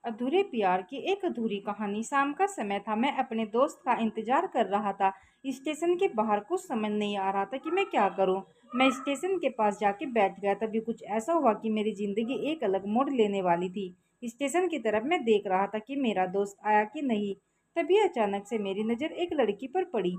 अधूरे प्यार की एक अधूरी कहानी। शाम का समय था। मैं अपने दोस्त का इंतजार कर रहा था। स्टेशन के बाहर कुछ समझ नहीं आ रहा था कि मैं क्या करूं। मैं स्टेशन के पास जाके बैठ गया। तभी कुछ ऐसा हुआ कि मेरी जिंदगी एक अलग मोड़ लेने वाली थी। स्टेशन की तरफ मैं देख रहा था कि मेरा दोस्त आया कि नहीं। तभी अचानक से मेरी नज़र एक लड़की पर पड़ी।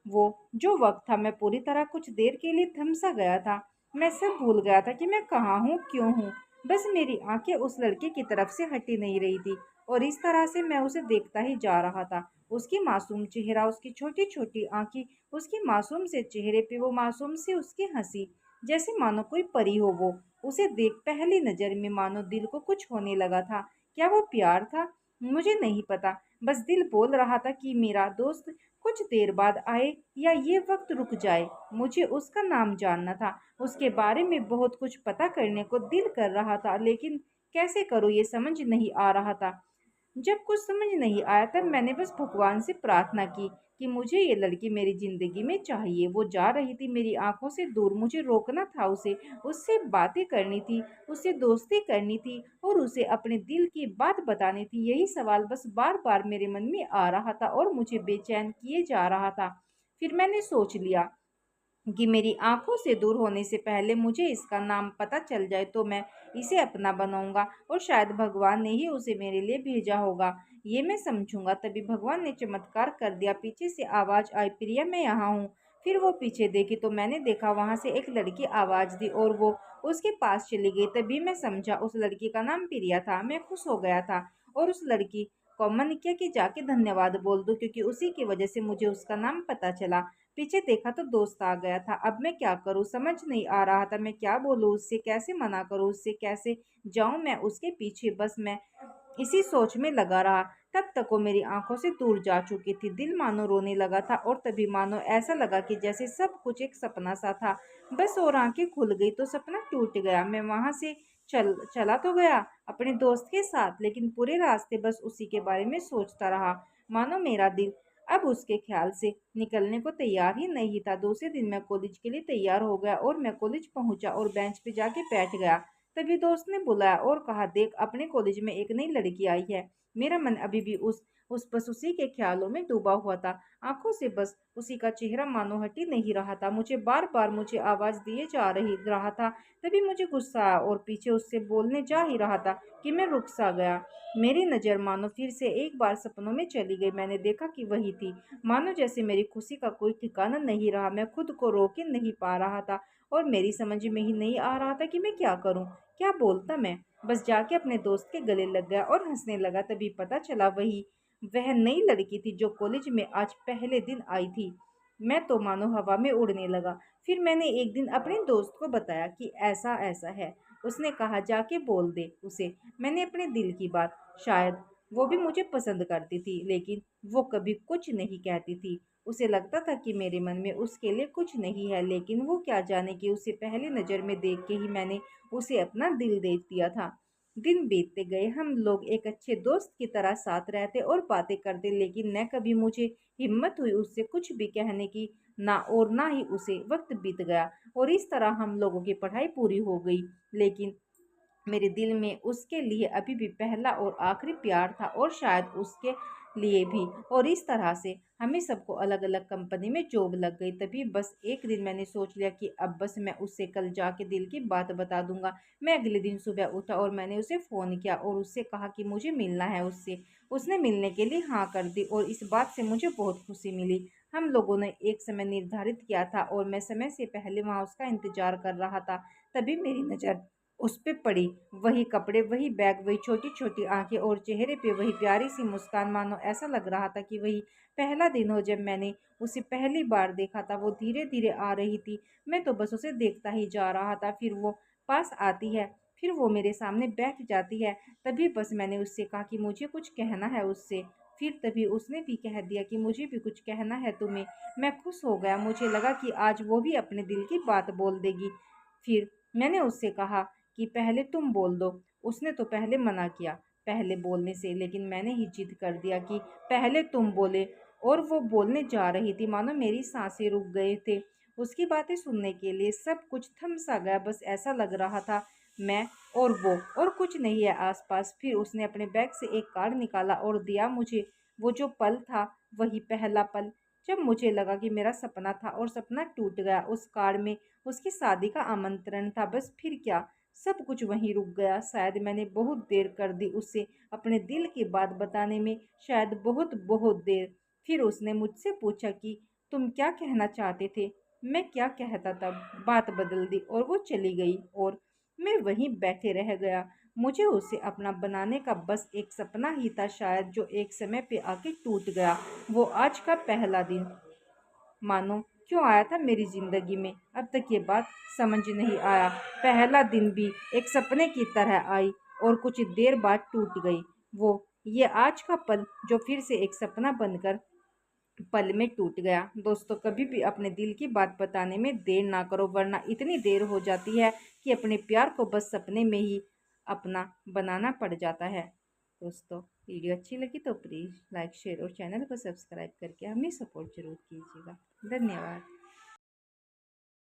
वो जो वक्त था, मैं पूरी तरह कुछ देर के लिए थम सा गया था। मैं सब भूल गया था कि मैं कहाँ हूँ, क्यों हूँ। बस मेरी आंखें उस लड़के की तरफ से हटी नहीं रही थी और इस तरह से मैं उसे देखता ही जा रहा था। उसकी मासूम चेहरा, उसकी छोटी छोटी आंखें, उसकी मासूम से चेहरे पे वो मासूम सी उसकी हंसी, जैसे मानो कोई परी हो वो। उसे देख पहली नजर में मानो दिल को कुछ होने लगा था। क्या वो प्यार था? मुझे नहीं पता। बस दिल बोल रहा था कि मेरा दोस्त कुछ देर बाद आए या ये वक्त रुक जाए। मुझे उसका नाम जानना था। उसके बारे में बहुत कुछ पता करने को दिल कर रहा था, लेकिन कैसे करूँ ये समझ नहीं आ रहा था। जब कुछ समझ नहीं आया तब मैंने बस भगवान से प्रार्थना की कि मुझे ये लड़की मेरी जिंदगी में चाहिए। वो जा रही थी मेरी आंखों से दूर, मुझे रोकना था उसे। उससे बातें करनी थी, उससे दोस्ती करनी थी और उसे अपने दिल की बात बतानी थी। यही सवाल बस बार बार मेरे मन में आ रहा था और मुझे बेचैन किए जा रहा था। फिर मैंने सोच लिया कि मेरी आंखों से दूर होने से पहले मुझे इसका नाम पता चल जाए तो मैं इसे अपना बनाऊंगा और शायद भगवान ने ही उसे मेरे लिए भेजा होगा, ये मैं समझूंगा। तभी भगवान ने चमत्कार कर दिया। पीछे से आवाज आई, प्रिया मैं यहाँ हूँ। फिर वो पीछे देखी तो मैंने देखा वहां से एक लड़की आवाज दी और वो उसके पास चली गई। तभी मैं समझा उस लड़की का नाम प्रिया था। मैं खुश हो गया था और उस लड़की को मन किया कि जाके धन्यवाद बोल दूं, क्योंकि उसी की वजह से मुझे उसका नाम पता चला। पीछे देखा तो दोस्त आ गया था। अब मैं क्या करूं समझ नहीं आ रहा था। मैं क्या बोलूं उससे, कैसे मना करूं उससे, कैसे जाऊं मैं उसके पीछे। बस मैं इसी सोच में लगा रहा। तब तक वो मेरी आंखों से दूर जा चुकी थी। दिल मानो रोने लगा था और तभी मानो ऐसा लगा कि जैसे सब कुछ एक सपना सा था। बस और आंखें खुल गई तो सपना टूट गया। मैं वहां से चला तो गया अपने दोस्त के साथ, लेकिन पूरे रास्ते बस उसी के बारे में सोचता रहा। मानो मेरा दिल अब उसके ख्याल से निकलने को तैयार ही नहीं था। दूसरे दिन मैं कॉलेज के लिए तैयार हो गया और मैं कॉलेज पहुंचा और बेंच पे जाके बैठ गया। तभी दोस्त ने बुलाया और कहा, देख अपने कॉलेज में एक नई लड़की आई है। मेरा मन अभी भी उस बस उसी के ख्यालों में डूबा हुआ था। आंखों से बस उसी का चेहरा मानो हट ही नहीं रहा था। मुझे बार बार मुझे आवाज दिए जा रही रहा था। तभी मुझे गुस्सा आया और पीछे उससे बोलने जा ही रहा था कि मैं रुक सा गया। मेरी नज़र मानो फिर से एक बार सपनों में चली गई। मैंने देखा कि वही थी। मानो जैसे मेरी खुशी का कोई ठिकाना नहीं रहा। मैं खुद को रोक ही नहीं पा रहा था और मेरी समझ में ही नहीं आ रहा था कि मैं क्या करूं, क्या बोलता मैं। बस जाके अपने दोस्त के गले लग गया और हंसने लगा। तभी पता चला वही वह नई लड़की थी जो कॉलेज में आज पहले दिन आई थी। मैं तो मानो हवा में उड़ने लगा। फिर मैंने एक दिन अपने दोस्त को बताया कि ऐसा ऐसा है। उसने कहा, जाके बोल दे उसे मैंने अपने दिल की बात। शायद वो भी मुझे पसंद करती थी, लेकिन वो कभी कुछ नहीं कहती थी। उसे लगता था कि मेरे मन में उसके लिए कुछ नहीं है, लेकिन वो क्या जाने कि उसे पहली नज़र में देख के ही मैंने उसे अपना दिल दे दिया था। दिन बीतते गए, हम लोग एक अच्छे दोस्त की तरह साथ रहते और बातें करते, लेकिन न कभी मुझे हिम्मत हुई उससे कुछ भी कहने की, ना और ना ही उसे। वक्त बीत गया और इस तरह हम लोगों की पढ़ाई पूरी हो गई, लेकिन मेरे दिल में उसके लिए अभी भी पहला और आखिरी प्यार था और शायद उसके लिए भी। और इस तरह से हमें सबको अलग अलग कंपनी में जॉब लग गई। तभी बस एक दिन मैंने सोच लिया कि अब बस मैं उससे कल जाके दिल की बात बता दूंगा। मैं अगले दिन सुबह उठा और मैंने उसे फ़ोन किया और उससे कहा कि मुझे मिलना है उससे। उसने मिलने के लिए हाँ कर दी और इस बात से मुझे बहुत खुशी मिली। हम लोगों ने एक समय निर्धारित किया था और मैं समय से पहले वहाँ उसका इंतजार कर रहा था। तभी मेरी नज़र उस पे पड़ी। वही कपड़े, वही बैग, वही छोटी-छोटी आँखें और चेहरे पे वही प्यारी सी मुस्कान। मानो ऐसा लग रहा था कि वही पहला दिन हो जब मैंने उसे पहली बार देखा था। वो धीरे-धीरे आ रही थी। मैं तो बस उसे देखता ही जा रहा था। फिर वो पास आती है, फिर वो मेरे सामने बैठ जाती है। तभी बस मैंने उससे कहा कि मुझे कुछ कहना है उससे। फिर तभी उसने भी कह दिया कि मुझे भी कुछ कहना है तुम्हें। मैं खुश हो गया। मुझे लगा कि आज वो भी अपने दिल की बात बोल देगी। फिर मैंने उससे कहा कि पहले तुम बोल दो। उसने तो पहले मना किया पहले बोलने से, लेकिन मैंने ही जिद कर दिया कि पहले तुम बोले। और वो बोलने जा रही थी, मानो मेरी सांसें रुक गए थे। उसकी बातें सुनने के लिए सब कुछ थम सा गया। बस ऐसा लग रहा था मैं और वो, और कुछ नहीं है आसपास। फिर उसने अपने बैग से एक कार्ड निकाला और दिया मुझे। वो जो पल था वही पहला पल जब मुझे लगा कि मेरा सपना था और सपना टूट गया। उस कार्ड में उसकी शादी का आमंत्रण था। बस फिर क्या, सब कुछ वहीं रुक गया। शायद मैंने बहुत देर कर दी उसे अपने दिल की बात बताने में, शायद बहुत बहुत देर। फिर उसने मुझसे पूछा कि तुम क्या कहना चाहते थे। मैं क्या कहता था, बात बदल दी और वो चली गई और मैं वहीं बैठे रह गया। मुझे उसे अपना बनाने का बस एक सपना ही था, शायद जो एक समय पे आके टूट गया। वो आज का पहला दिन मानो क्यों आया था मेरी जिंदगी में, अब तक ये बात समझ नहीं आया। पहला दिन भी एक सपने की तरह आई और कुछ देर बाद टूट गई। वो ये आज का पल जो फिर से एक सपना बनकर पल में टूट गया। दोस्तों, कभी भी अपने दिल की बात बताने में देर ना करो, वरना इतनी देर हो जाती है कि अपने प्यार को बस सपने में ही अपना बनाना पड़ जाता है। दोस्तों, वीडियो अच्छी लगी तो प्लीज़ लाइक शेयर और चैनल को सब्सक्राइब करके हमें सपोर्ट जरूर कीजिएगा। धन्यवाद।